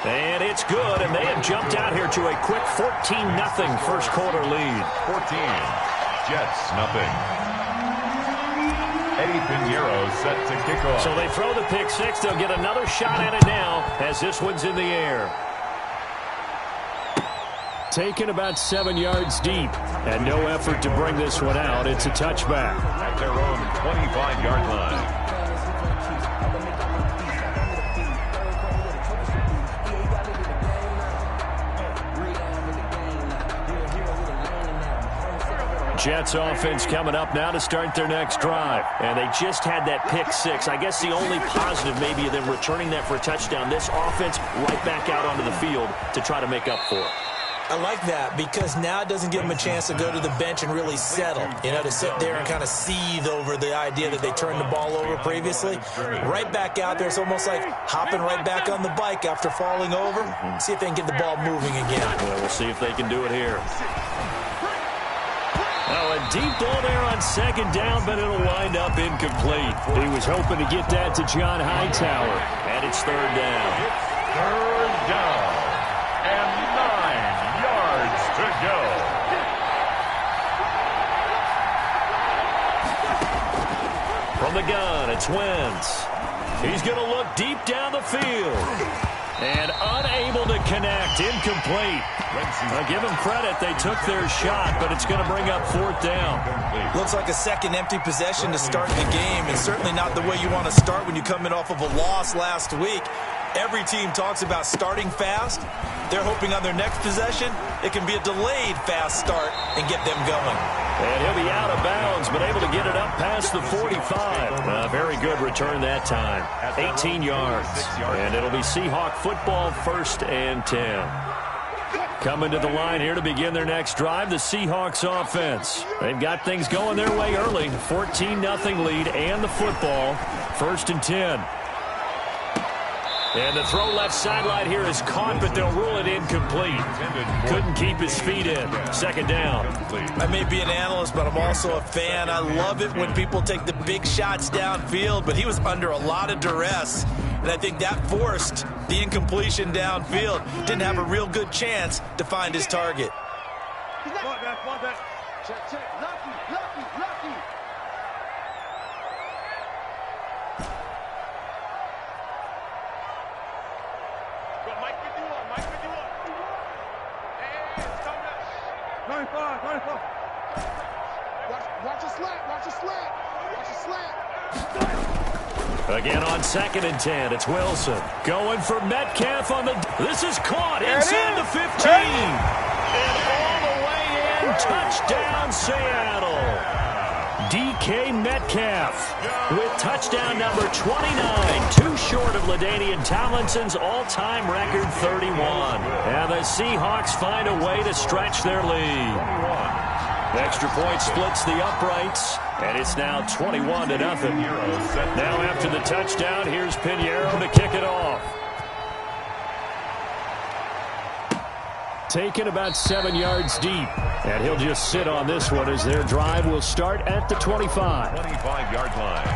And it's good, and they have jumped out here to a quick 14-0 first quarter lead. 14, Jets nothing. Eddie Pinheiro set to kick off. So they throw the pick six. They'll get another shot at it now as this one's in the air. Taken about 7 yards deep, and no effort to bring this one out. It's a touchback. At their own 25-yard line. Jets offense coming up now to start their next drive. And they just had that pick six. I guess the only positive maybe of them returning that for a touchdown. This offense right back out onto the field to try to make up for it. I like that because now it doesn't give them a chance to go to the bench and really settle. You know, to sit there and kind of seethe over the idea that they turned the ball over previously. Right back out there. It's almost like hopping right back on the bike after falling over. See if they can get the ball moving again. Well, we'll see if they can do it here. Oh, a deep ball there on second down, but it'll wind up incomplete. He was hoping to get that to John Hightower, and it's third down. Third down, and 9 yards to go. From the gun, it's Wentz. He's going to look deep down the field. And unable to connect, incomplete. I'll give them credit. They took their shot, but it's going to bring up fourth down. Looks like a second empty possession to start the game, and certainly not the way you want to start when you come in off of a loss last week. Every team talks about starting fast. They're hoping on their next possession, it can be a delayed fast start and get them going. And he'll be out of bounds, but able to get it up past the 45. Very good return that time. 18 yards. And it'll be Seahawk football, 1st and 10. Coming to the line here to begin their next drive, the Seahawks offense. They've got things going their way early. 14-0 lead and the football. 1st and 10. And the throw left sideline here is caught, but they'll rule it incomplete. Couldn't keep his feet in. Second down. I may be an analyst, but I'm also a fan. I love it when people take the big shots downfield, but he was under a lot of duress. And I think that forced the incompletion downfield. Didn't have a real good chance to find his target. Check. Lucky. Mike 51. Hey, it's coming up. 95. Watch your slant. Again on 2nd and 10, it's Wilson. Going for Metcalf on the... This is caught inside the 15. And all the way in, touchdown Seattle. DK Metcalf with touchdown number 29, too short of LaDainian Tomlinson's all-time record 31. And the Seahawks find a way to stretch their lead. Extra point splits the uprights, and it's now 21-0. Now after the touchdown, here's Pinheiro to kick it off. Taken about 7 yards deep, and he'll just sit on this one as their drive will start at the 25. 25-yard line.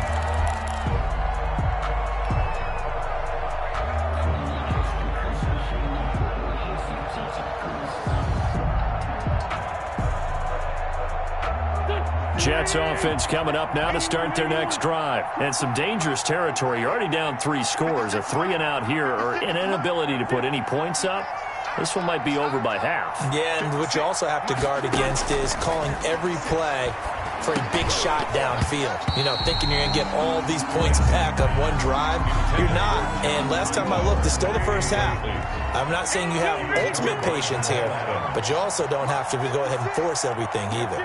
Jets offense coming up now to start their next drive. And some dangerous territory. You're already down 3 scores. A 3-and-out here or an inability to put any points up. This one might be over by half. Yeah, and what you also have to guard against is calling every play for a big shot downfield. You know, thinking you're going to get all these points back on one drive. You're not. And last time I looked, it's still the first half. I'm not saying you have ultimate patience here, but you also don't have to go ahead and force everything either.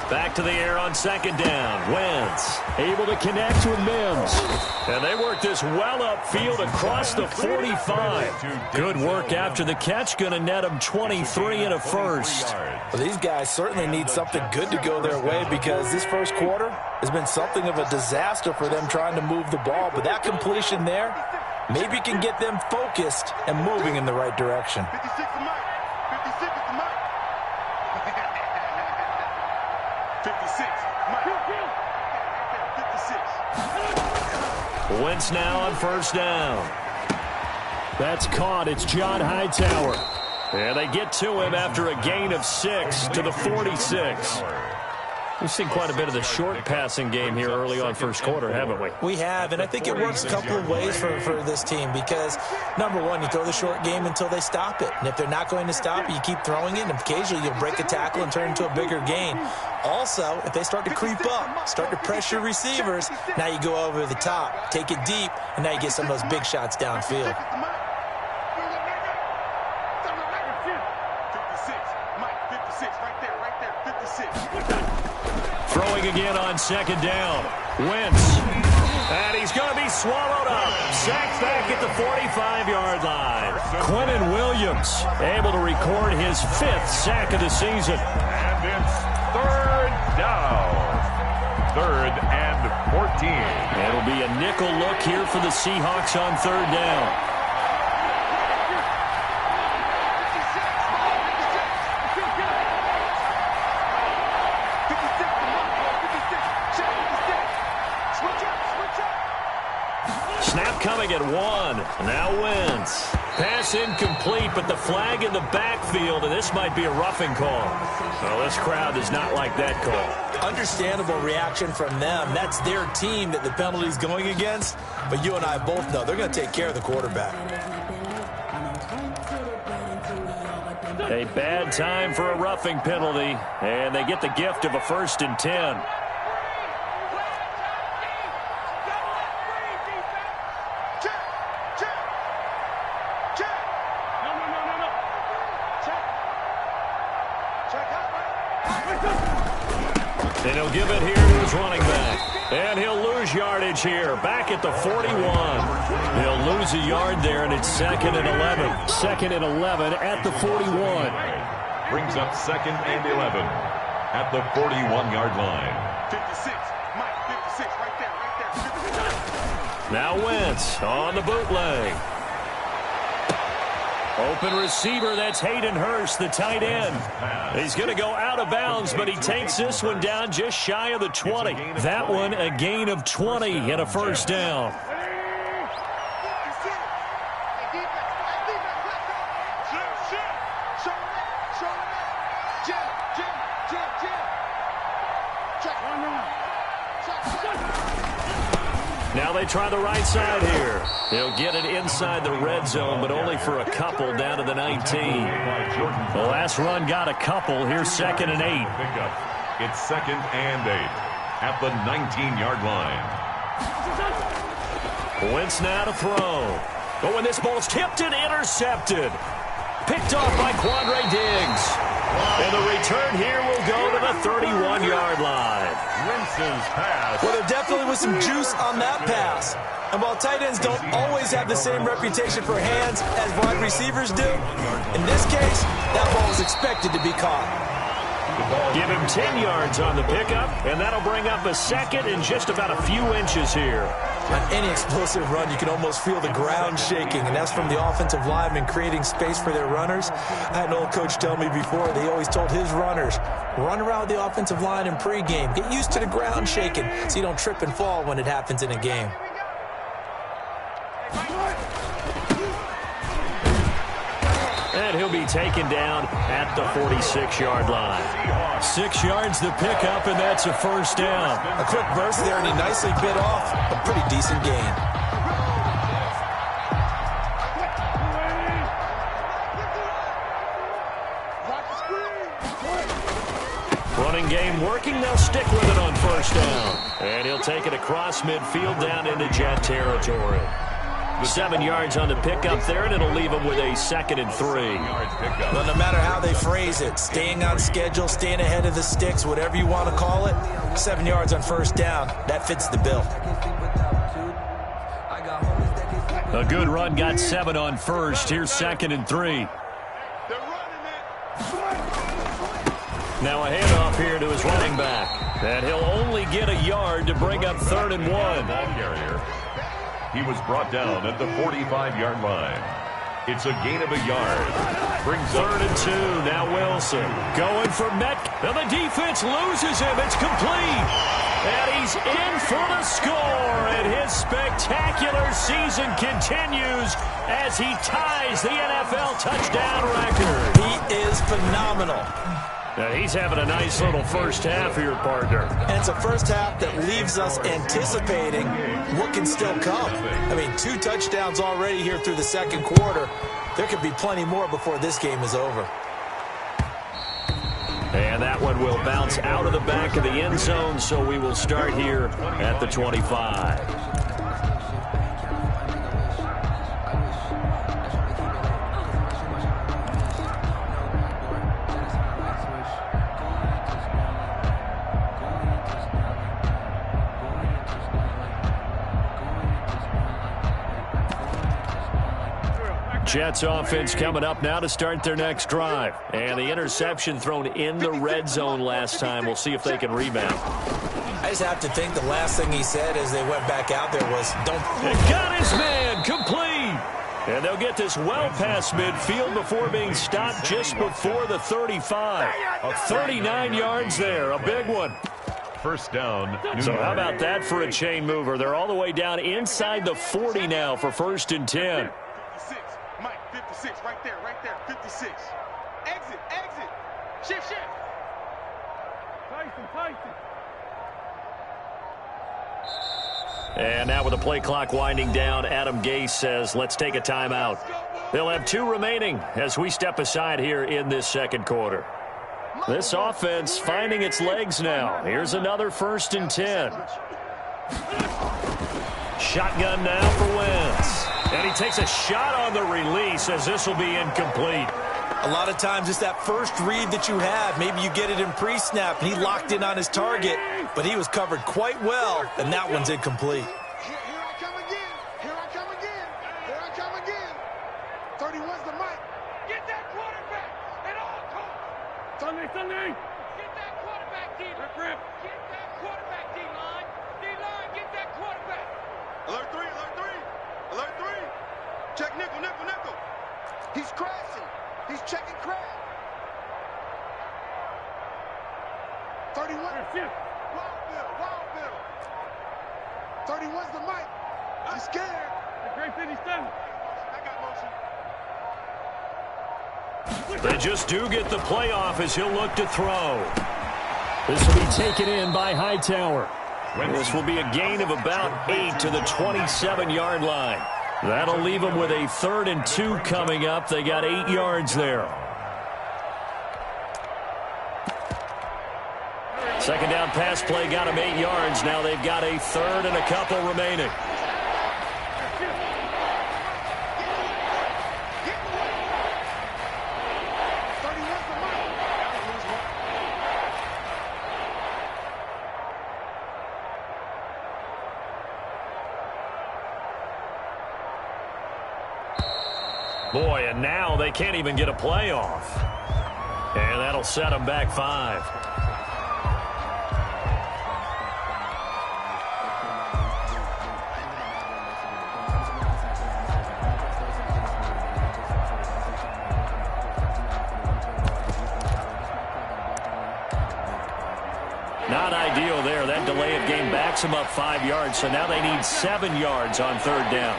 Back to the air on 2nd down. Wentz able to connect with Mims. And they work this well upfield across the 45. Good work after the catch. Going to net them 23 and a first. Well, these guys certainly need something good to go their way because this first quarter has been something of a disaster for them trying to move the ball. But that completion there maybe can get them focused and moving in the right direction. 56 to Mike. 56 to Mike. 56. Mike. 56. Wentz now on first down. That's caught. It's John Hightower. And they get to him after a gain of 6 to the 46. We've seen quite a bit of the short passing game here early on first quarter, haven't we? We have, and I think it works a couple of ways for this team because, number one, you throw the short game until they stop it. And if they're not going to stop it, you keep throwing it, and occasionally you'll break a tackle and turn into a bigger gain. Also, if they start to creep up, start to pressure receivers, now you go over the top, take it deep, and now you get some of those big shots downfield. Throwing again on second down. Wentz. And he's going to be swallowed up. Sacked back at the 45-yard line. Quinnen Williams able to record his 5th sack of the season. And it's third down. 3rd and 14. It'll be a nickel look here for the Seahawks on third down. Snap coming at 1. Now Wentz. Pass incomplete, but the flag in the backfield, and this might be a roughing call. Well, this crowd does not like that call. Understandable reaction from them. That's their team that the penalty's going against. But you and I both know they're going to take care of the quarterback. A bad time for a roughing penalty, and they get the gift of a 1st and 10. And he'll give it here to his running back. And he'll lose yardage here, back at the 41. He'll lose a yard there, and it's 2nd and 11. 2nd and 11 at the 41. Brings up 2nd and 11 at the 41-yard line. 56, Mike, 56, right there, 56. Now Wentz on the bootleg. Open receiver, that's Hayden Hurst, the tight end. He's going to go out of bounds, but he takes this one down just shy of the 20. That one a gain of 20 and a 1st down. Now they try the right side here. He'll get it inside the red zone, but only for a couple down to the 19. The last run got a couple. Here's 2nd and 8. It's 2nd and 8 at the 19-yard line. Wentz now to throw. But when this ball's tipped and intercepted. Picked off by Quandre Diggs. And the return here will go to the 31-yard line. Wentz's pass. Well, there definitely was some juice on that pass. And while tight ends don't always have the same reputation for hands as wide receivers do, in this case, that ball was expected to be caught. Give him 10 yards on the pickup, and that'll bring up a 2nd and just about a few inches here. On any explosive run, you can almost feel the ground shaking, and that's from the offensive linemen creating space for their runners. I had an old coach tell me before, they always told his runners, run around the offensive line in pregame. Get used to the ground shaking so you don't trip and fall when it happens in a game. And he'll be taken down at the 46-yard line. 6 yards the pickup, and that's a 1st down. A quick burst there, and he nicely bit off a pretty decent gain. Running game working. They'll stick with it on 1st down. And he'll take it across midfield down into Jet territory. 7 yards on the pickup there, and it'll leave him with a 2nd and 3. Well, no matter how they phrase it, staying on schedule, staying ahead of the sticks, whatever you want to call it, 7 yards on 1st down, that fits the bill. A good run got 7 on 1st. Here's 2nd and 3. Now a handoff here to his running back. And he'll only get a yard to bring up 3rd and 1. He was brought down at the 45-yard line. It's a gain of a yard. Brings up 3rd and 2. Now Wilson going for Metcalf. Now the defense loses him. It's complete. And he's in for the score. And his spectacular season continues as he ties the NFL touchdown record. He is phenomenal. Now he's having a nice little first half here, partner. And it's a first half that leaves us anticipating what can still come. I mean, 2 touchdowns already here through the second quarter. There could be plenty more before this game is over. And that one will bounce out of the back of the end zone, so we will start here at the 25. Jets offense coming up now to start their next drive. And the interception thrown in the red zone last time. We'll see if they can rebound. I just have to think the last thing he said as they went back out there was, don't... Got his man, complete. And they'll get this well past midfield before being stopped just before the 35. 39 yards there, a big one. first down. So how about that for a chain mover? They're all the way down inside the 40 now for 1st and 10. 56, Mike, 56, right there, 56. Exit, shift. Tyson. And now with the play clock winding down, Adam Gase says, let's take a timeout. They'll have 2 remaining as we step aside here in this second quarter. This offense finding its legs now. Here's another 1st and 10. Shotgun now for Wentz. And he takes a shot on the release as this will be incomplete. A lot of times it's that first read that you have. Maybe you get it in pre-snap, and he locked in on his target, but he was covered quite well, and that one's incomplete. Here I come again. 31's the mic. Get that quarterback at all costs. Sunday. Get that quarterback, D-line. Get that quarterback, D-line. D-line, get that quarterback. Alert 3. Check nickel. He's crashing. He's checking crash. 31. Wild Bill. 31's the mic. I'm scared. The Great 57. I got motion. They just do get the playoff as he'll look to throw. This will be taken in by Hightower. This will be a gain of about 8 to the 27-yard line. That'll leave them with a 3rd and 2 coming up. They got 8 yards there. Second down pass play got them 8 yards. Now they've got a 3rd and a couple remaining. Boy, and now they can't even get a playoff. And that'll set them back 5. Not ideal there. That delay of game backs them up 5 yards, so now they need 7 yards on 3rd down.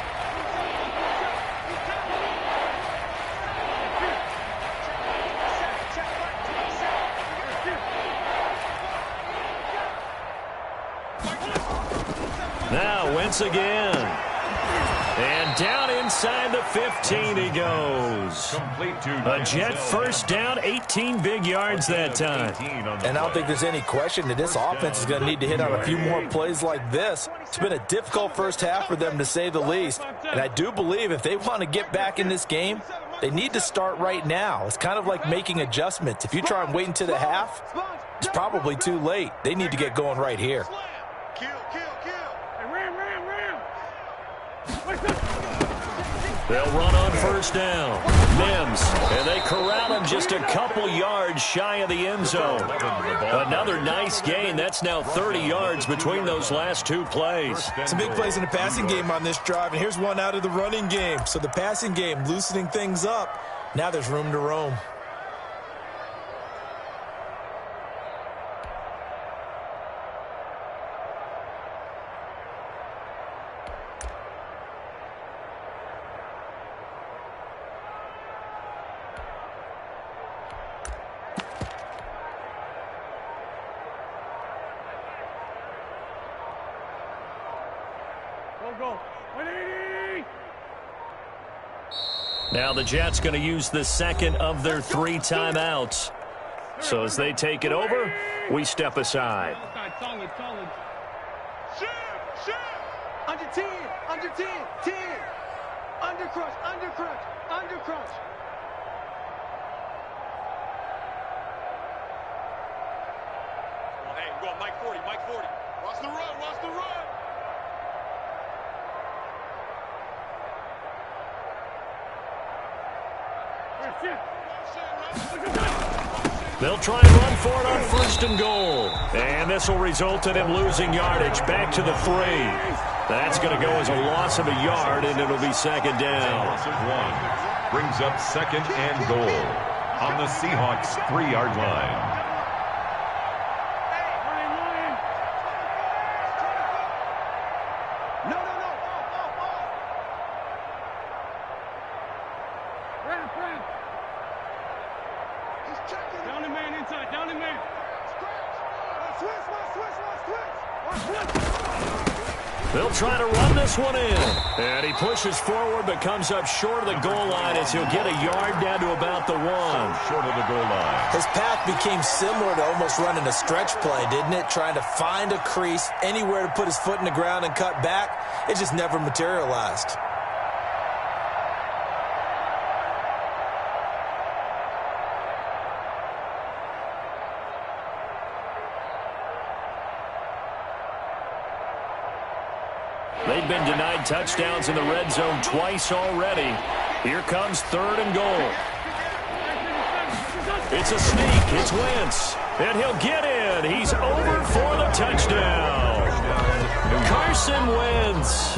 Now Wentz again. And down inside the 15 he goes. A Jet first down, 18 big yards that time. And I don't think there's any question that this offense is going to need to hit on a few more plays like this. It's been a difficult first half for them, to say the least. And I do believe if they want to get back in this game, they need to start right now. It's kind of like making adjustments. If you try and wait until the half, it's probably too late. They need to get going right here. Kill. They'll run on first down. Mims, and they corral him just a couple yards shy of the end zone. Another nice gain. That's now 30 yards between those last two plays. Some big plays in the passing game on this drive, and here's one out of the running game. So the passing game loosening things up. Now there's room to roam. Now the Jets going to use the second of their 3 timeouts. So as they take it over, we step aside. Under 10, under 10, 10. Under crush, under crush, under crush. Hey, we're going Mike 40, Mike 40. Watch the run, watch the run. They'll try and run for it on first and goal. And this will result in him losing yardage back to the 3. That's going to go as a loss of a yard, and it'll be second down. Loss of 1 brings up second and goal on the Seahawks' 3-yard line. They'll try to run this one in. And he pushes forward but comes up short of the goal line as he'll get a yard down to about the 1. Short of the goal line. His path became similar to almost running a stretch play, didn't it? Trying to find a crease, anywhere to put his foot in the ground and cut back. It just never materialized. They've been denied touchdowns in the red zone twice already. Here comes third and goal. It's a sneak. It's Wentz. And he'll get in. He's over for the touchdown. Carson Wentz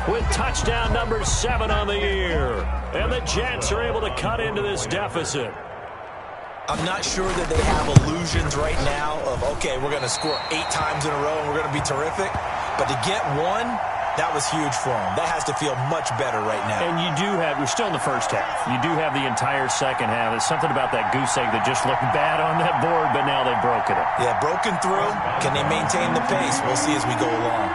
with touchdown number 7 on the year. And the Jets are able to cut into this deficit. I'm not sure that they have illusions right now of, okay, we're going to score 8 times in a row and we're going to be terrific. But to get one, that was huge for them. That has to feel much better right now. And you do have, we're still in the first half. You do have the entire second half. There's something about that goose egg that just looked bad on that board, but now they've broken it. Yeah, broken through. Can they maintain the pace? We'll see as we go along.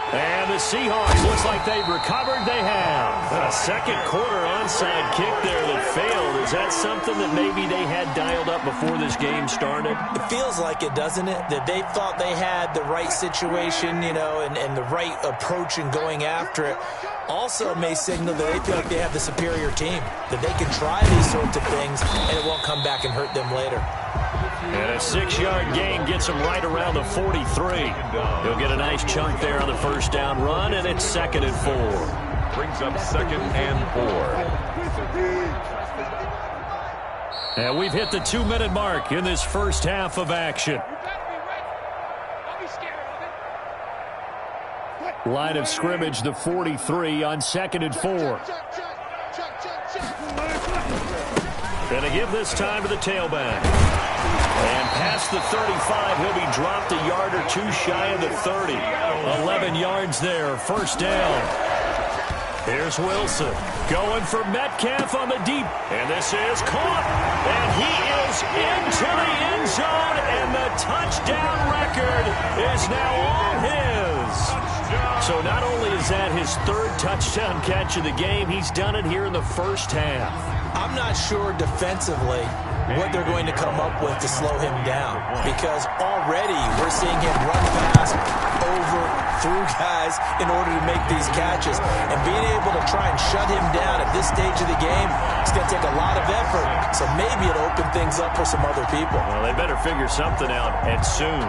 And the Seahawks, looks like they've recovered. They have. A second quarter onside kick there that failed. Is that something that maybe they had dialed up before this game started? It feels like it, doesn't it? That they thought they had the right situation, you know, and the right approach in going after it. Also may signal that they feel like they have the superior team, that they can try these sorts of things and it won't come back and hurt them later. And a 6-yard gain gets him right around the 43. He'll get a nice chunk there on the first down run, and it's second and 4. Brings up second and 4. And we've hit the 2-minute mark in this first half of action. Line of scrimmage, the 43 on second and 4. And to give this time to the tailback. And past the 35, he'll be dropped a yard or 2 shy of the 30. 11 yards there, first down. Here's Wilson going for Metcalf on the deep. And this is caught. And he is into the end zone. And the touchdown record is now all his. So not only is that his 3rd touchdown catch of the game, he's done it here in the first half. I'm not sure defensively what they're going to come up with to slow him down, because already we're seeing him run fast over through guys in order to make these catches, and being able to try and shut him down at this stage of the game, it's going to take a lot of effort, so maybe it'll open things up for some other people. Well, they better figure something out, and soon.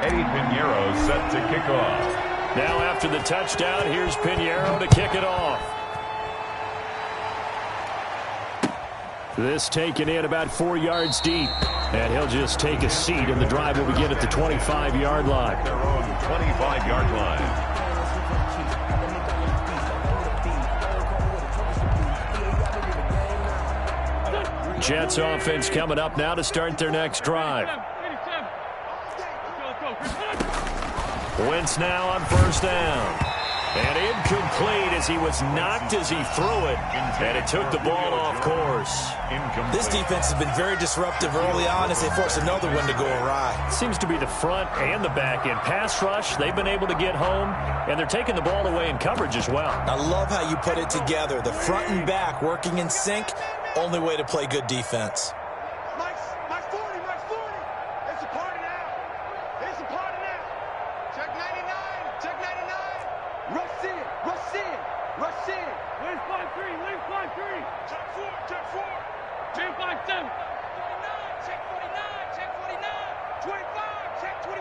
Eddie Pinheiro set to kick off. Now after the touchdown, here's Pinheiro to kick it off. This taken in about 4 yards deep. And he'll just take a seat, and the drive will begin at the 25-yard line. Their own 25-yard line. Jets offense coming up now to start their next drive. Wentz now on first down. And incomplete as he was knocked as he threw it. And it took the ball off course. This defense has been very disruptive early on as they force another one to go awry. Seems to be the front and the back end. Pass rush, they've been able to get home. And they're taking the ball away in coverage as well. I love how you put it together. The front and back working in sync. Only way to play good defense. Mike's 40. It's a party now. Check 99. Rush in. Lane 5-3. Check 4. 10-5-7. 49. Check 49. 25. Check 25.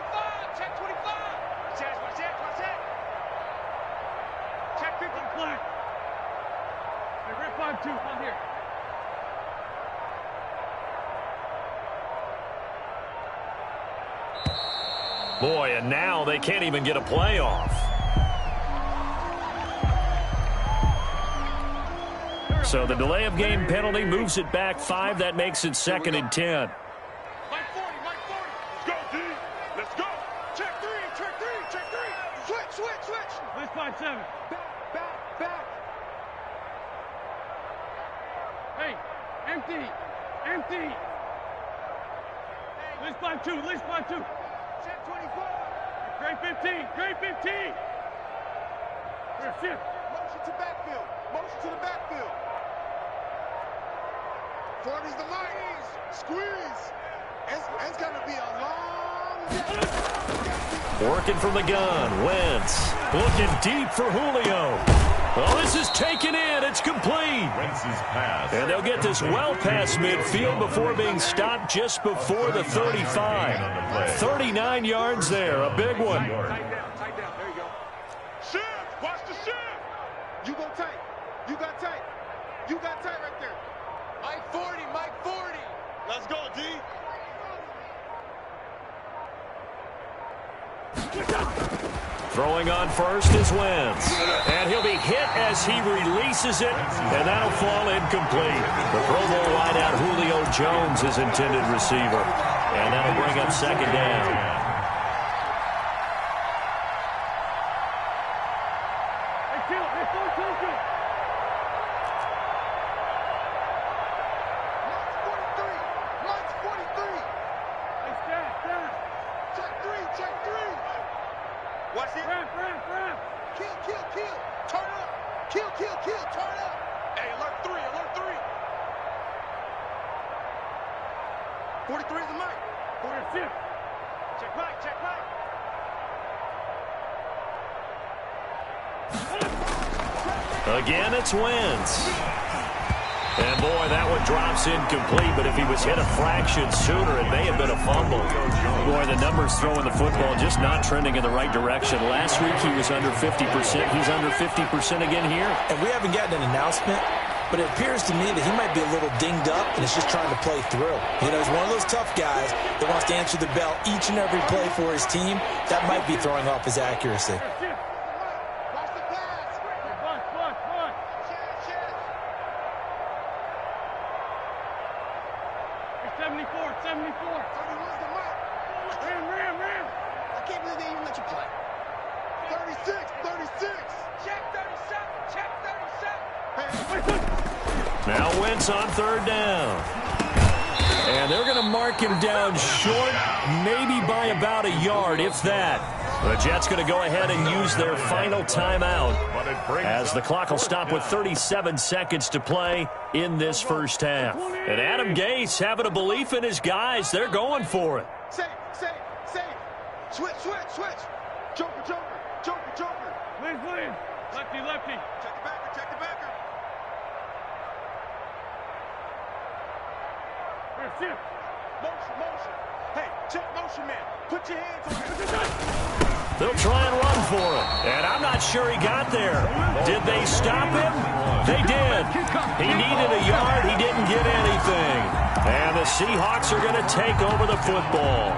Watch that. Check 50. Black. Hey, red 5-2. On here. Boy, and now they can't even get a play off. So the delay of game penalty moves it back 5. That makes it 2nd and 10. Mike 40. Let's go, D. Let's go. Check 3. Switch. Let's 5-7. Back. Hey, empty. Let's 5-2. Check 24. Great 15. Here, shift. Motion to the backfield. 40's the mark. Squeeze. It's going to be a long day. Working from the gun. Wentz looking deep for Julio. Well, this is taken in. It's complete. Wentz's pass. And they'll get this well past midfield before being stopped just before the 35. 39 yards there. A big one. Tight down. There you go. Shift. Watch the shift. You go tight. You got tight right there. Mike 40. Let's go, D. Throwing on first is Wentz. And he'll be hit as he releases it, and that'll fall incomplete. The Pro Bowl wideout Julio Jones is intended receiver. And that'll bring up 2nd down. Watch it. Ramp. Kill. Turn up. Kill. Turn up. Hey, alert 3. 43 is the mic. 46. Check right. Again, it's Wentz. And boy, that one drops incomplete, but if he was hit a fraction sooner, it may have been a fumble. Boy, the numbers throwing the football just not trending in the right direction. Last week he was under 50%. He's under 50% again here. And we haven't gotten an announcement, but it appears to me that he might be a little dinged up and is just trying to play through. You know, he's one of those tough guys that wants to answer the bell each and every play for his team. That might be throwing off his accuracy. Watch the pass. Buck. 74. 31's the mic. Ram. I can't believe they even let you play. 36. Check 37. Now Wentz on 3rd down. And they're going to mark him down short, maybe by about a yard, if that. The Jets going to go ahead and use their final timeout as the clock will stop with 37 seconds to play in this first half. And Adam Gase having a belief in his guys. They're going for it. Safe. Switch. Joker. Lynn. Lefty. Check the backer. Shift. Motion. Hey, Check motion, man. Put your hands on it. They'll try and run for it. And I'm not sure he got there. Did they stop him? They did. He needed a yard. He didn't get anything. And the Seahawks are going to take over the football.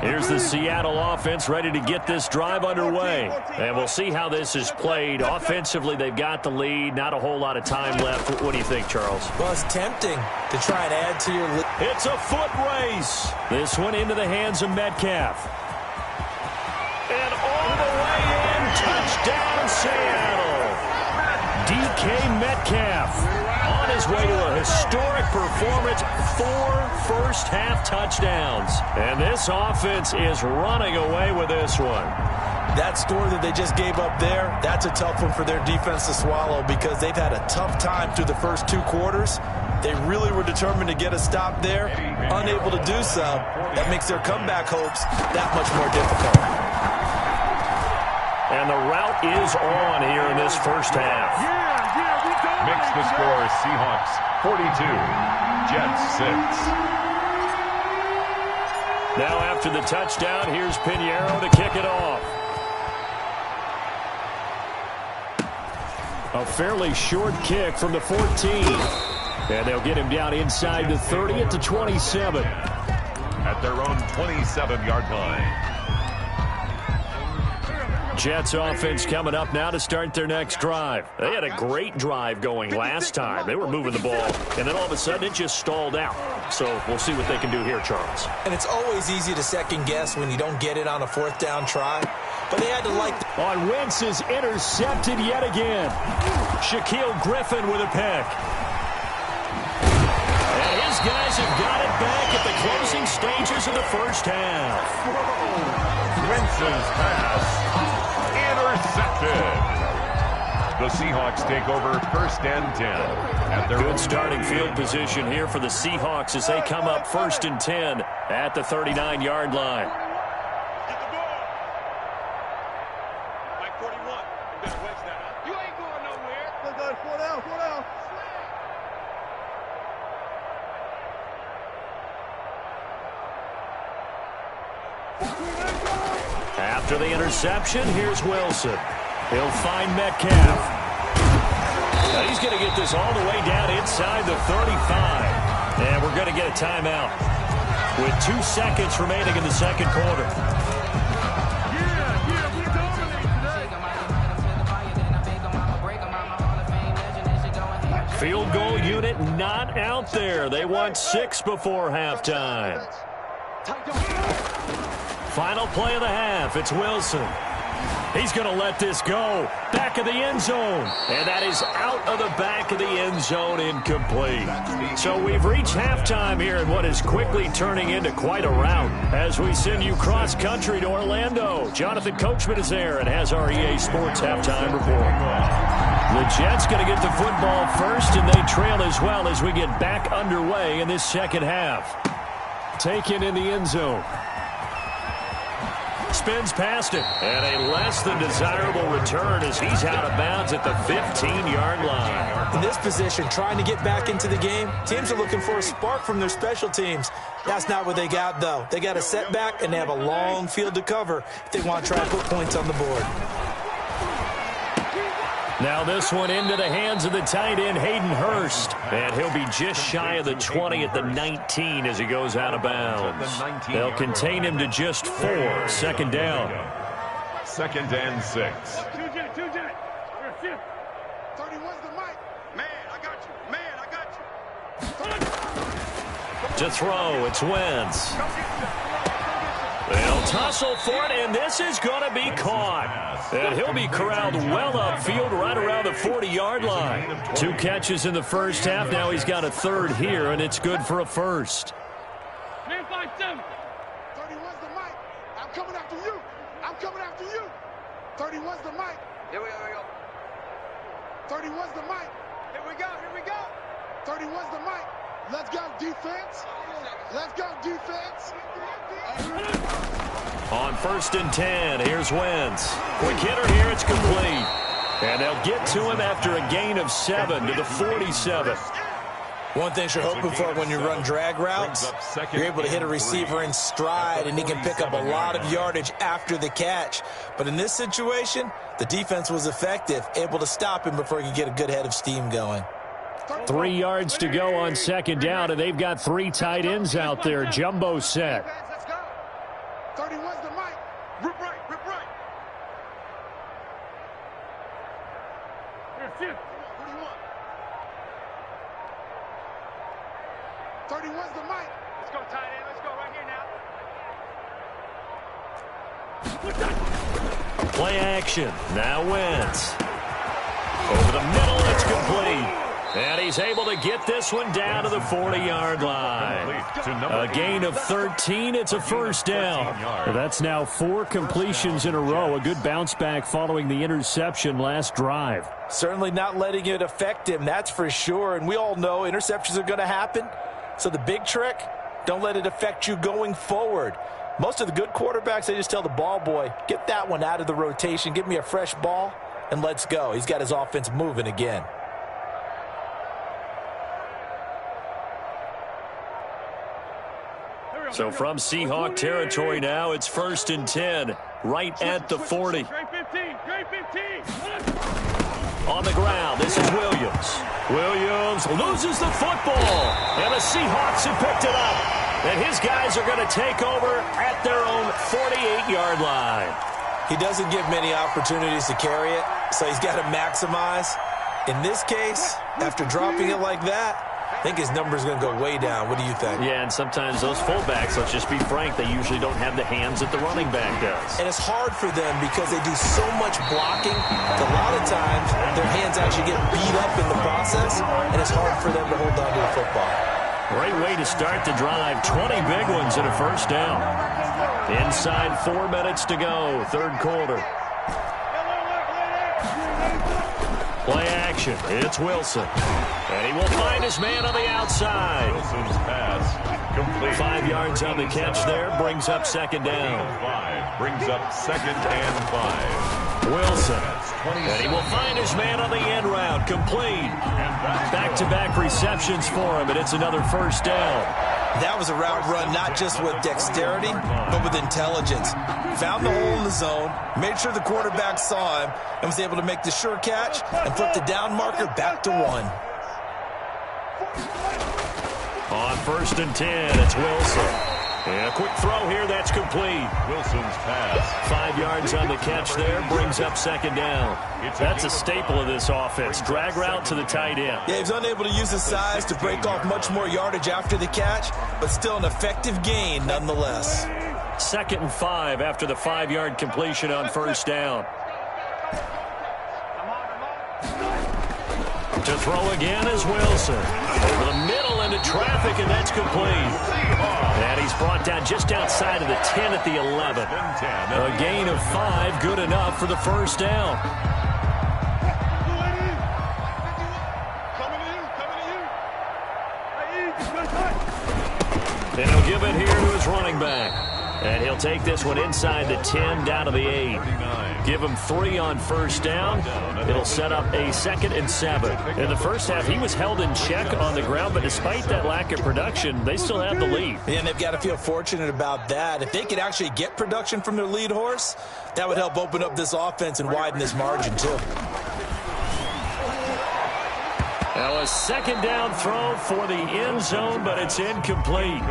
Here's the Seattle offense ready to get this drive underway. And we'll see how this is played. Offensively, they've got the lead. Not a whole lot of time left. What do you think, Charles? Well, it's tempting to try and add to your lead. It's a foot race. This one into the hands of Metcalf. And all the way in. Touchdown, Seattle. DK Metcalf on his way to a historic performance. 4 first-half touchdowns. And this offense is running away with this one. That score that they just gave up there, that's a tough one for their defense to swallow because they've had a tough time through the first 2 quarters. They really were determined to get a stop there. Unable to do so, that makes their comeback hopes that much more difficult. And the route is on here in this first half. Makes the score Seahawks 42, Jets 6. Now after the touchdown, here's Pinheiro to kick it off. A fairly short kick from the 14. And they'll get him down inside the 30 at the 27. At their own 27-yard line. Jets offense coming up now to start their next drive. They had a great drive going last time. They were moving the ball, and then all of a sudden it just stalled out. So we'll see what they can do here, Charles. And it's always easy to second guess when you don't get it on a 4th down try. But they had to On Wentz is intercepted yet again. Shaquille Griffin with a pick. And his guys have got it back at the closing stages of the first half. Wentz's pass. Intercepted. The Seahawks take over 1st and 10. At their Good starting field position here for the Seahawks as they come up 1st and 10 at the 39-yard line. Get the ball. Mike 41. You better wedge that up. You ain't going nowhere. Let's go 4 down, 4 down. After the interception, here's Wilson. He'll find Metcalf. Now he's going to get this all the way down inside the 35. And we're going to get a timeout with 2 seconds remaining in the second quarter. Field goal unit not out there. They want 6 before halftime. Final play of the half. It's Wilson. He's going to let this go. Back of the end zone. And that is out of the back of the end zone, incomplete. So we've reached halftime here in what is quickly turning into quite a rout as we send you cross-country to Orlando. Jonathan Coachman is there and has our EA Sports halftime report. The Jets going to get the football first, and they trail as well as we get back underway in this second half. Taken in the end zone. Spins past it, and a less than desirable return as he's out of bounds at the 15-yard line. In this position, trying to get back into the game, teams are looking for a spark from their special teams. That's not what they got, though. They got a setback, and they have a long field to cover if they want to try to put points on the board. Now this one into the hands of the tight end, Hayden Hurst. And he'll be just shy of the 20 at the 19 as he goes out of bounds. They'll contain him to just 4. 2nd down. 2nd and 6. 31's the mic. Man, I got you. Man, I got you. To throw, it's Wentz. They'll tussle for it, and this is going to be caught. And he'll be corralled well upfield right around the 40-yard line. 2 catches in the first half. Now he's got a 3rd here, and it's good for a first. Man, 5-7. 31's the mic. I'm coming after you. I'm coming after you. 31's the mic. Here we go. 31's the mic. Here we go. 31's the mic. Let's go, defense. Let's go, defense. On 1st and 10, here's Wentz. Quick hitter here, it's complete. And they'll get to him after a gain of 7 to the 47. One thing you're hoping for when you run drag routes, you're able to hit a receiver in stride, and he can pick up a lot of yardage after the catch. But in this situation, the defense was effective, able to stop him before he could get a good head of steam going. 3 yards to go on second down, and they've got 3 tight ends out there. Jumbo set. Let's go. 31's the mic. Rip right, rip right. Here, sit. What do you want? 31's the mic. Let's go, tight end. Let's go right here now. Play action. Now Wentz. Over the middle, it's complete. And he's able to get this one down to the 40-yard line. A gain of 13. It's a first down. Well, that's now 4 completions in a row. A good bounce back following the interception last drive. Certainly not letting it affect him, that's for sure. And we all know interceptions are going to happen. So the big trick, don't let it affect you going forward. Most of the good quarterbacks, they just tell the ball boy, get that one out of the rotation, give me a fresh ball, and let's go. He's got his offense moving again. So from Seahawk territory now, it's 1st and 10, right at the 40. On the ground, this is Williams. Williams loses the football, and the Seahawks have picked it up. And his guys are going to take over at their own 48-yard line. He doesn't give many opportunities to carry it, so he's got to maximize. In this case, after dropping it like that, I think his number's going to go way down. What do you think? Yeah, and sometimes those fullbacks, let's just be frank, they usually don't have the hands that the running back does. And it's hard for them because they do so much blocking. A lot of times, their hands actually get beat up in the process, and it's hard for them to hold on to the football. Great way to start the drive. 20 big ones and a first down. Inside 4 minutes to go, third quarter. Play action. It's Wilson. And he will find his man on the outside. Wilson's pass complete. 5 yards on the catch there. Brings up second down. 5 brings up 2nd and 5. Wilson. And he will find his man on the end route. Complete. Back-to-back receptions for him, and it's another first down. That was a route run not just with dexterity, but with intelligence. Found the hole in the zone, made sure the quarterback saw him, and was able to make the sure catch and flip the down marker back to 1. On 1st and 10, it's Wilson. And a quick throw here, that's complete. Wilson's pass. 5 yards on the catch there, brings up second down. That's a staple of this offense. Drag route to the tight end. Yeah, he was unable to use his size to break off much more yardage after the catch, but still an effective gain nonetheless. 2nd and 5 after the 5-yard completion on first down. To throw again is Wilson. Over the middle into traffic, and that's complete. And he's brought down just outside of the 10 at the 11. A gain of 5, good enough for the first down. And he'll give it here to his running back. And he'll take this one inside the 10 down to the 8. Give him 3 on first down. It'll set up a 2nd and 7. In the first half, he was held in check on the ground, but despite that lack of production, they still have the lead. Yeah, and they've got to feel fortunate about that. If they could actually get production from their lead horse, that would help open up this offense and widen this margin too. Now a 2nd down throw for the end zone, but it's incomplete.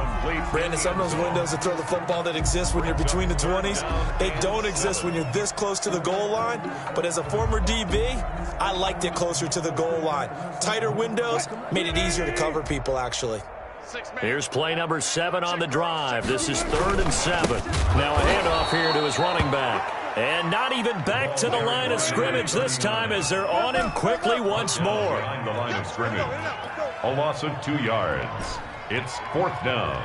Brandon, some of those windows to throw the football that exist when you're between the 20s, they don't exist when you're this close to the goal line. But as a former DB, I liked it closer to the goal line. Tighter windows made it easier to cover people, actually. Here's play number 7 on the drive. This is 3rd and 7. Now a handoff here to his running back. And not even back to the line of scrimmage this time as they're on him quickly once more. Behind the line of scrimmage. A loss of 2 yards. It's 4th down.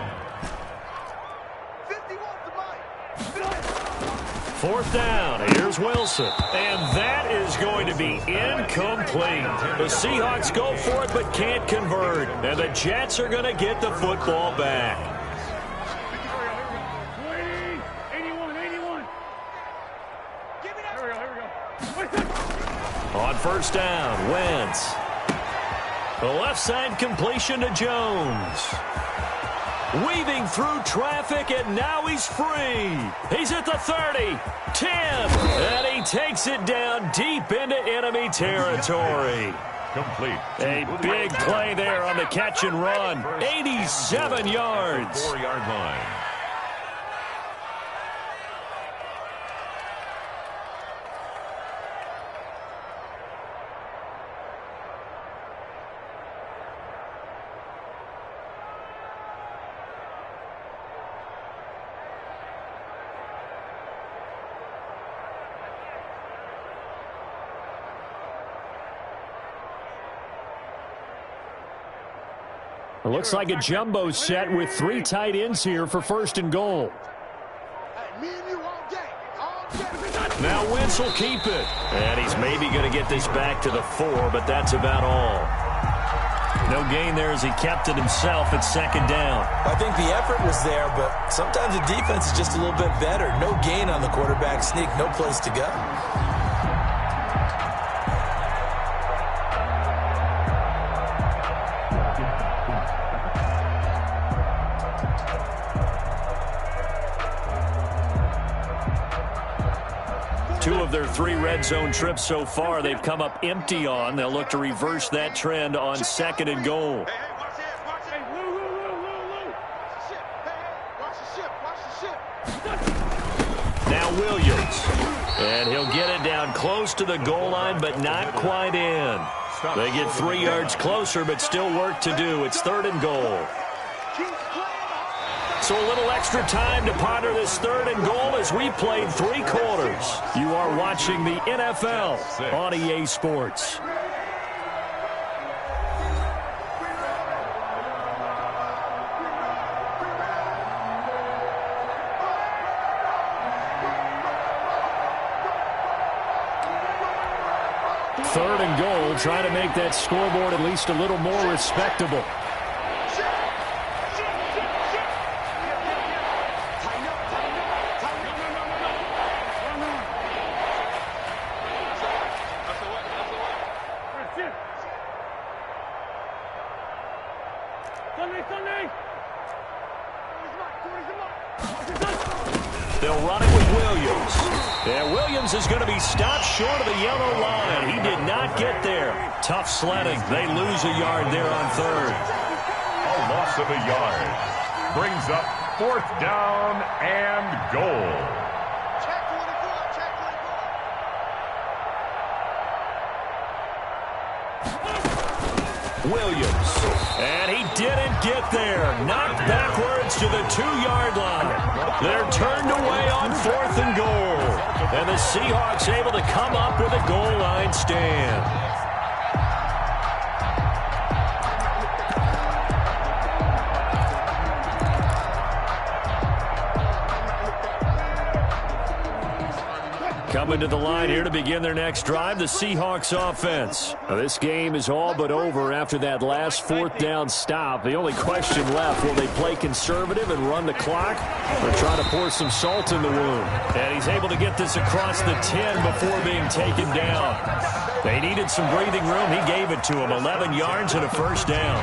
4th down. Here's Wilson. And that is going to be incomplete. The Seahawks go for it but can't convert. And the Jets are going to get the football back. first down. Wentz. The left side completion to Jones. Weaving through traffic, and now he's free. He's at the 30, 10, and he takes it down deep into enemy territory. Complete. A big play there on the catch and run. 87 yards. 4-yard line. It looks like a jumbo set with 3 tight ends here for first and goal. Now Wentz will keep it. And he's maybe going to get this back to the 4, but that's about all. No gain there as he kept it himself at second down. I think the effort was there, but sometimes the defense is just a little bit better. No gain on the quarterback sneak, no place to go. Two of their 3 red zone trips so far, they've come up empty on. They'll look to reverse that trend on second and goal. Now Williams. And he'll get it down close to the goal line, but not quite in. They get 3 yards closer, but still work to do. It's third and goal. So a little extra time to ponder this third and goal as we played 3 quarters. You are watching the NFL on EA Sports. Third and goal, trying to make that scoreboard at least a little more respectable. They'll run it with Williams. And Williams is going to be stopped short of the yellow line. He did not get there. Tough sledding. They lose a yard there on third. A loss of a yard. Brings up 4th down and goal. Williams. And he didn't get there. Knocked backwards to the 2-yard line. They're turned away on 4th and goal. And the Seahawks able to come up with a goal line stand. Coming to the line here to begin their next drive, the Seahawks offense. Now, this game is all but over after that last 4th down stop. The only question left, will they play conservative and run the clock or try to pour some salt in the wound? And he's able to get this across the 10 before being taken down. They needed some breathing room. He gave it to them. 11 yards and a first down.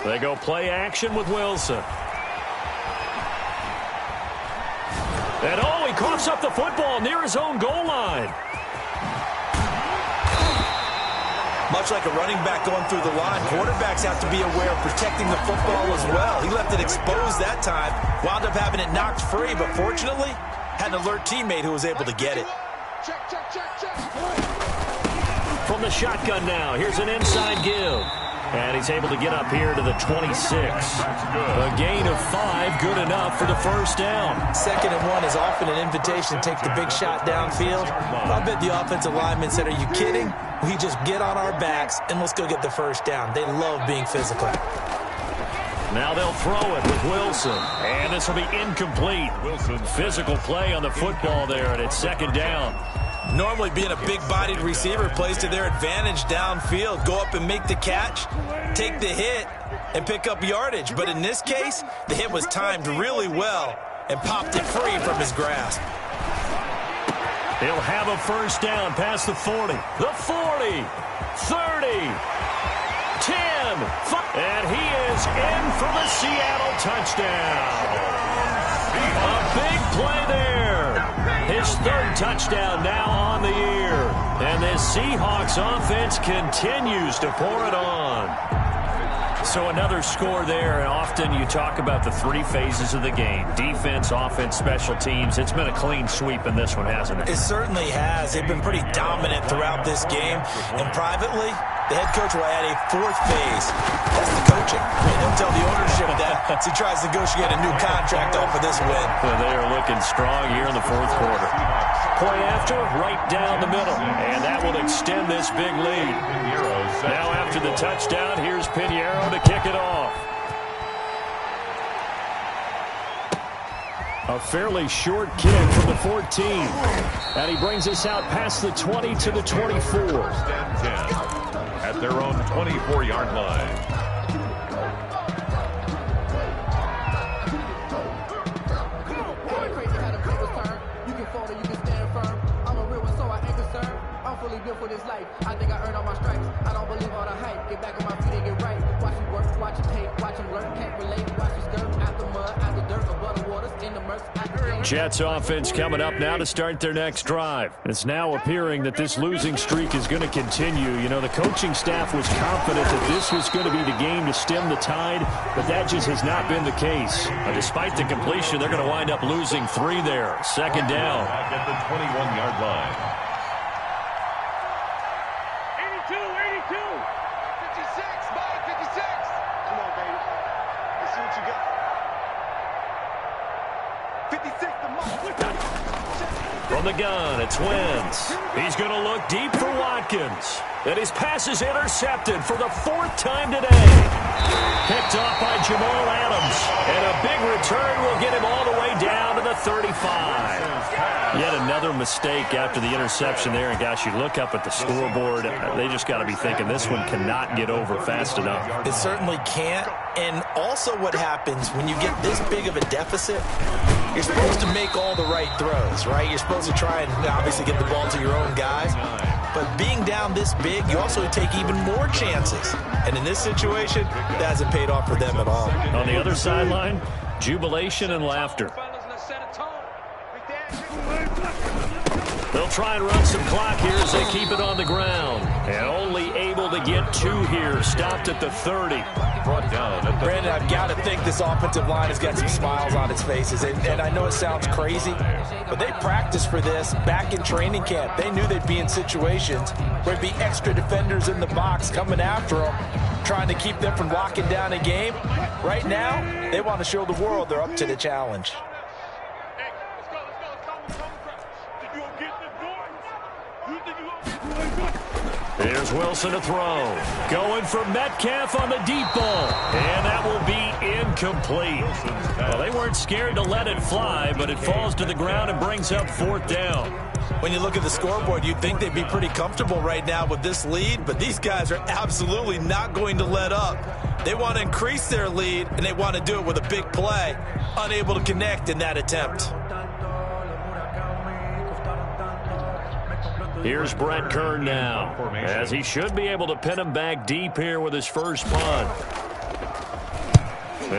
They go play action with Wilson. And he coughs up the football near his own goal line. Much like a running back going through the line, quarterbacks have to be aware of protecting the football as well. He left it exposed that time, wound up having it knocked free, but fortunately, had an alert teammate who was able to get it. From the shotgun now, here's an inside give. And he's able to get up here to the 26. A gain of 5, good enough for the first down. 2nd and 1 is often an invitation to take the big shot downfield. I bet the offensive lineman said, are you kidding? We just get on our backs and let's go get the first down. They love being physical. Now they'll throw it with Wilson. And this will be incomplete. Wilson, physical play on the football there, and it's 2nd down. Normally being a big-bodied receiver plays to their advantage downfield. Go up and make the catch, take the hit, and pick up yardage. But in this case, the hit was timed really well and popped it free from his grasp. He'll have a first down past the 40, the 40, 30, 10, 5, and he is in for the Seattle touchdown. A big play there. His third touchdown now on the year. And this Seahawks offense continues to pour it on. So another score there, and often you talk about the three phases of the game. Defense, offense, special teams. It's been a clean sweep in this one, hasn't it? It certainly has. They've been pretty dominant throughout this game. And privately, the head coach will add a fourth phase. That's the coaching. And he'll tell the ownership that as he tries to negotiate a new contract off of this win. Well, they are looking strong here in the fourth quarter. Play after, right down the middle. And that will extend this big lead. Now after the touchdown, here's Pinheiro to kick it off. A fairly short kick from the 14. And he brings us out past the 20 to the 24. At their own 24-yard line. Built for this life. I think I earned all my stripes. I don't believe all the hype. Get back on my feet and get right. Watch me work, watch it tape, watch him learn, can't relate. Watch me skirt out the mud, out the dirt, above the waters, in the murks, out the game. Jets offense coming up now to start their next drive. It's now appearing that this losing streak is going to continue. You know, the coaching staff was confident that this was going to be the game to stem the tide, but that just has not been the case. Despite the completion, they're going to wind up losing 3 there. Second down. Back at the 21-yard line. 82, 56, Mike, 56. Come on, baby. Let's see what you got. 56 to Mike. From the gun, it's Wentz. He's going to look deep for Watkins. And his pass is intercepted for the 4th time today. Picked off by Jamal Adams. And a big return will get him all the way down to the 35. Yet another mistake after the interception there. And, gosh, you look up at the scoreboard. They just got to be thinking this one cannot get over fast enough. It certainly can't. And also what happens when you get this big of a deficit, you're supposed to make all the right throws, right? You're supposed to try and obviously get the ball to your own guys. But being down this big, you also take even more chances. And in this situation, that hasn't paid off for them at all. On the other sideline, jubilation and laughter. They'll try and run some clock here as they keep it on the ground. And only able to get 2 here. Stopped at the 30. Brought down. Brandon, I've got to think this offensive line has got some smiles on its faces. And I know it sounds crazy, but they practiced for this back in training camp. They knew they'd be in situations where there'd be extra defenders in the box coming after them, trying to keep them from locking down a game. Right now, they want to show the world they're up to the challenge. Here's Wilson to throw. Going for Metcalf on the deep ball. And that will be incomplete. Well, they weren't scared to let it fly, but it falls to the ground and brings up 4th down. When you look at the scoreboard, you'd think they'd be pretty comfortable right now with this lead, but these guys are absolutely not going to let up. They want to increase their lead, and they want to do it with a big play. Unable to connect in that attempt. Here's Brett Kern now, as he should be able to pin him back deep here with his first punt.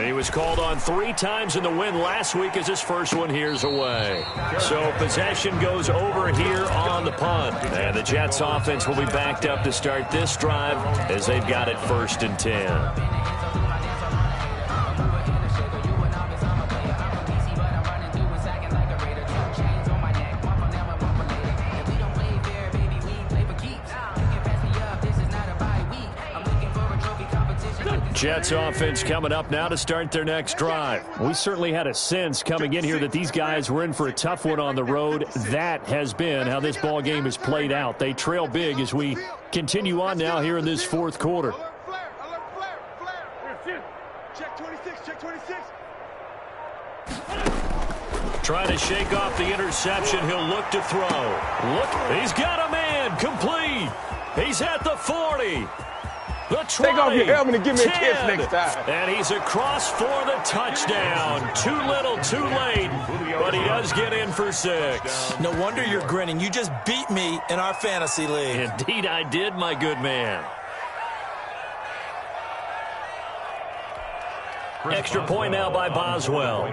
He was called on 3 times in the win last week as his first one here's away. So possession goes over here on the punt. And the Jets offense will be backed up to start this drive as they've got it 1st and 10. Jets offense coming up now to start their next drive. We certainly had a sense coming in here that these guys were in for a tough one on the road. That has been how this ball game has played out. They trail big as we continue on now here in this 4th quarter. Check 26, check 26. trying to shake off the interception. He'll look to throw. Look, he's got a man. Complete. He's at the 40. The 20. Take off your helmet and give me 10, a kiss next time. And he's across for the touchdown. Too little, too late. But he does get in for 6. No wonder you're grinning. You just beat me in our fantasy league. Indeed I did, my good man. Extra point now by Boswell.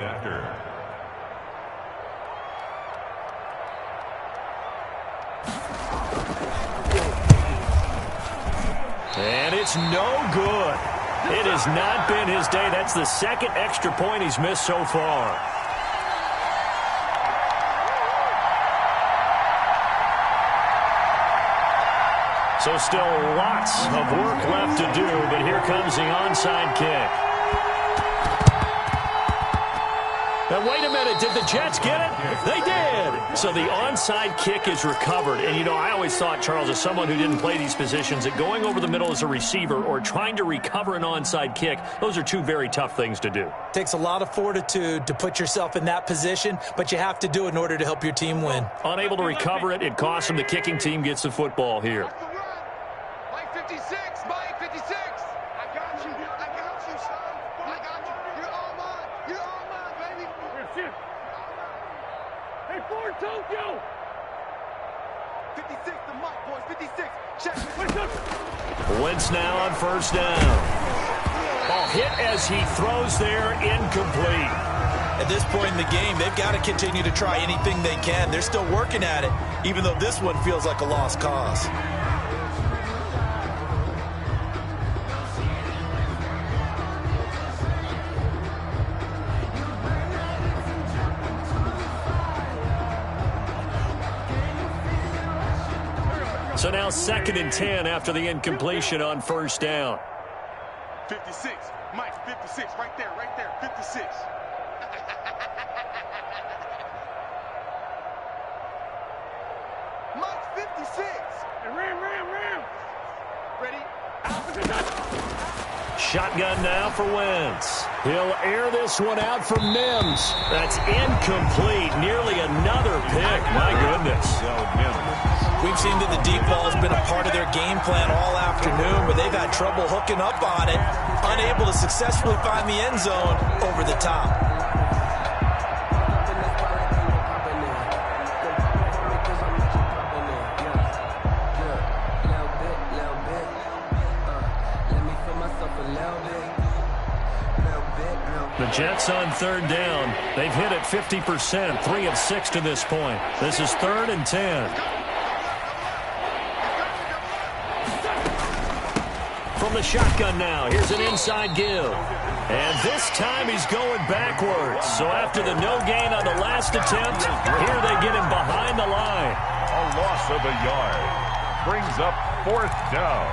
And it's no good. It has not been his day. That's the second extra point he's missed so far. So still lots of work left to do, but here comes the onside kick. Now, wait a minute. Did the Jets get it? They did. So the onside kick is recovered. And, you know, I always thought, Charles, as someone who didn't play these positions, that going over the middle as a receiver or trying to recover an onside kick, those are two very tough things to do. Takes a lot of fortitude to put yourself in that position, but you have to do it in order to help your team win. Unable to recover it, it costs him. The kicking team gets the football here. Mike 56, Mike 56. I got you, son. I got you. You're all mine. You're all mine, baby. Hey, Ford, Tokyo. 56, the Mike, boys. 56. Check. Wentz now on first down. Ball hit as he throws there, incomplete. At this point in the game, they've got to continue to try anything they can. They're still working at it, even though this one feels like a lost cause. So now 2nd and 10 after the incompletion on first down. 56. Mike, 56. Right there, 56. Mike, 56. Ram. Ready? Shotgun now for Wentz. He'll air this one out for Mims. That's incomplete. Nearly another pick. My goodness. We've seen that the deep ball has been a part of their game plan all afternoon, but they've had trouble hooking up on it, unable to successfully find the end zone over the top. The Jets on third down. They've hit it 50%, 3 of 6 to this point. This is 3rd and 10. From the shotgun now, here's an inside give. And this time he's going backwards. So after the no gain on the last attempt, here they get him behind the line. A loss of a yard brings up 4th down.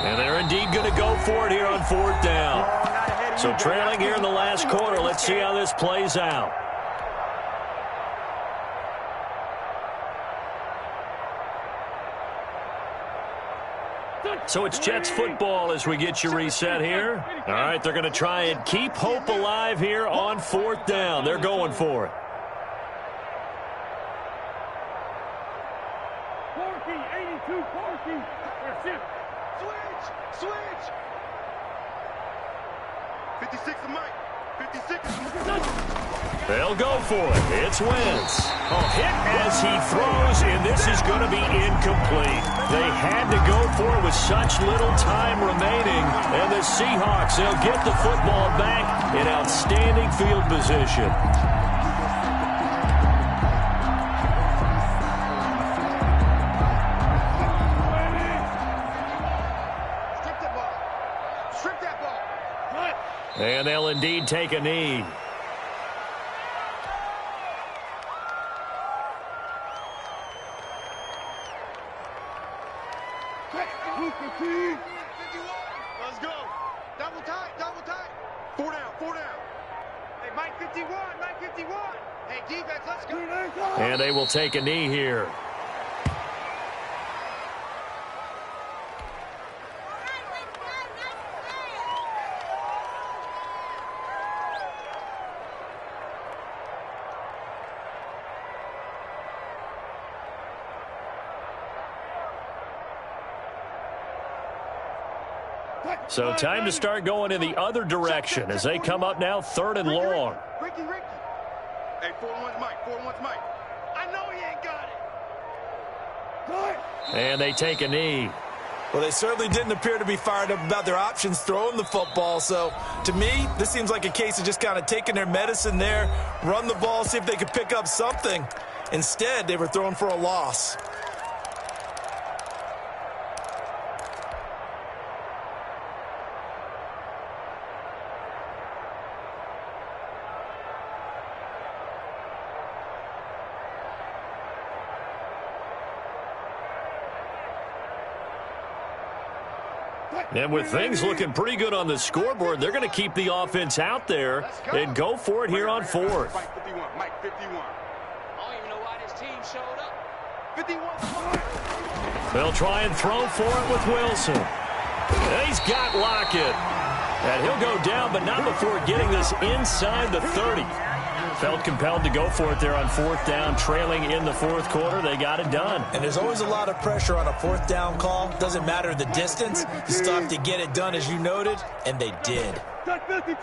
And they're indeed going to go for it here on 4th down. So trailing here in the last quarter, let's see how this plays out. So it's Jets football as we get you reset here. All right, they're going to try and keep hope alive here on 4th down. They're going for it. 82, 40. Switch. 56 to Mike. 56. They'll go for it. It's Wentz. A hit as he throws, and this is going to be incomplete. They had to go for it with such little time remaining. And the Seahawks, they'll get the football back in outstanding field position. Strip that ball. And they'll indeed take a knee. Let's go. Double tight. 4 down. Hey, Mike 51. Hey, defense, let's go. And they will take a knee here. So time to start going in the other direction as they come up now 3rd and long. Ricky. Hey, 4-1's Mike. 4-1's Mike. I know he ain't got it. And they take a knee. Well, they certainly didn't appear to be fired up about their options throwing the football. So, to me, this seems like a case of just kind of taking their medicine there, run the ball, see if they could pick up something. Instead, they were throwing for a loss. And with things looking pretty good on the scoreboard, they're going to keep the offense out there and go for it here on 4th. Mike 51. Mike 51. I don't even know why this team showed up. 51. They'll try and throw for it with Wilson. And he's got Lockett. And he'll go down, but not before getting this inside the 30. Felt compelled to go for it there on 4th down, trailing in the 4th quarter. They got it done. And there's always a lot of pressure on a 4th down call. Doesn't matter the distance. You still have to get it done, as you noted, and they did. Touch 50.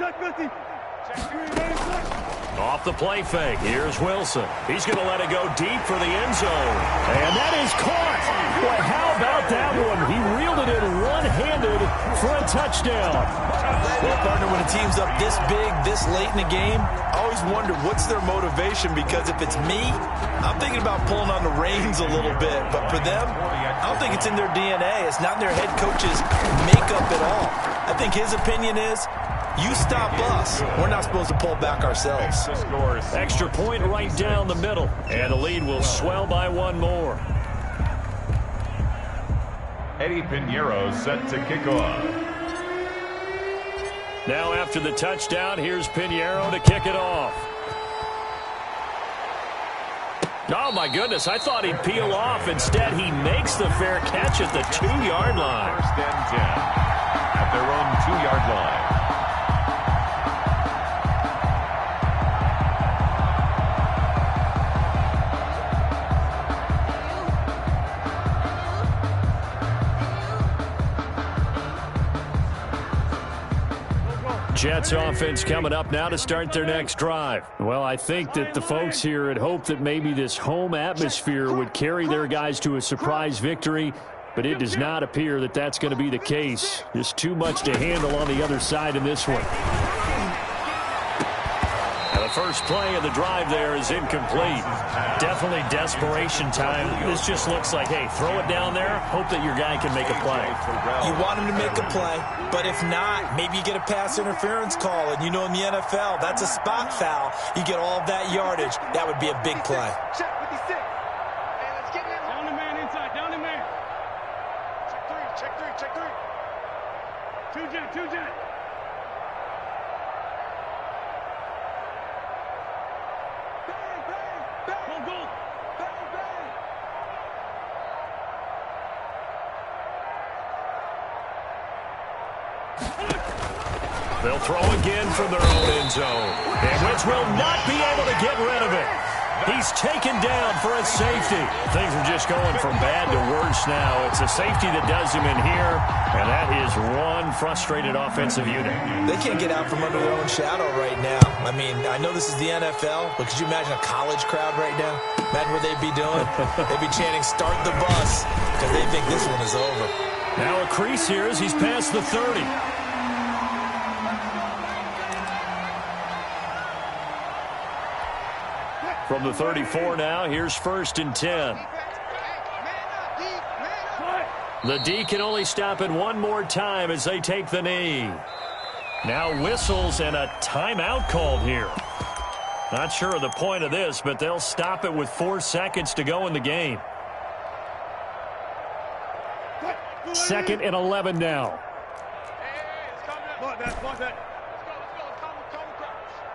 Off the play fake. Here's Wilson. He's going to let it go deep for the end zone. And that is caught. Boy, how about that one? He reeled it in one-handed for a touchdown. Well, partner, when a team's up this big, this late in the game, I always wonder what's their motivation, because if it's me, I'm thinking about pulling on the reins a little bit. But for them, I don't think it's in their DNA. It's not in their head coach's makeup at all. I think his opinion is, you stop us. We're not supposed to pull back ourselves. Extra point right down the middle. And the lead will swell by one more. Eddie Pinheiro set to kick off. Now after the touchdown, here's Pinheiro to kick it off. Oh, my goodness. I thought he'd peel off. Instead, he makes the fair catch at the 2-yard line. 1st and 10 at their own 2-yard line. Jets offense coming up now to start their next drive. Well, I think that the folks here had hoped that maybe this home atmosphere would carry their guys to a surprise victory, but it does not appear that that's going to be the case. Just too much to handle on the other side in this one. And the first play of the drive there is incomplete. Definitely desperation time. This just looks like, hey, throw it down there, hope that your guy can make a play. You want him to make a play, but if not, maybe you get a pass interference call. And you know in the NFL, that's a spot foul. You get all of that yardage. That would be a big play. Check 56. Hey, let's get in. Down the man inside. Down the man. Check 3. 2 jet. They'll throw again from their own end zone. And Wentz will not be able to get rid of it. He's taken down for a safety. Things are just going from bad to worse now. It's a safety that does him in here, and that is one frustrated offensive unit. They can't get out from under their own shadow right now. I mean, I know this is the NFL, but could you imagine a college crowd right now? Imagine what they'd be doing. They'd be chanting, "Start the bus," because they think this one is over. Now a crease here as he's past the 30. From the 34 now, here's 1st and 10. The D can only stop it one more time as they take the knee. Now whistles and a timeout called here. Not sure of the point of this, but they'll stop it with 4 seconds to go in the game. 2nd and 11 now.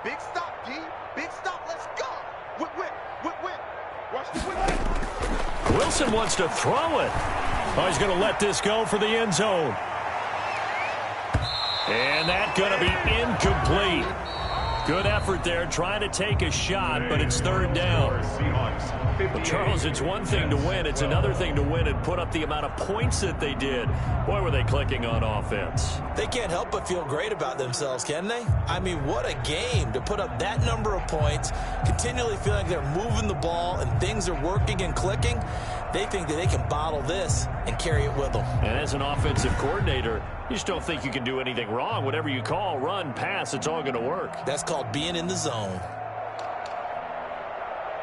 Big stop, D. Big stop. Let's go. Whip. Watch the whip. Wilson wants to throw it. Oh, he's going to let this go for the end zone. And that's going to be incomplete. Good effort there, trying to take a shot, but it's third down. But Charles, it's one thing to win. It's another thing to win and put up the amount of points that they did. Boy, were they clicking on offense. They can't help but feel great about themselves, can they? I mean, what a game to put up that number of points, continually feeling like they're moving the ball and things are working and clicking. They think that they can bottle this and carry it with them. And as an offensive coordinator, you just don't think you can do anything wrong. Whatever you call, run, pass, it's all going to work. That's called being in the zone.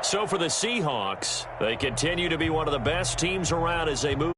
So for the Seahawks, they continue to be one of the best teams around as they move.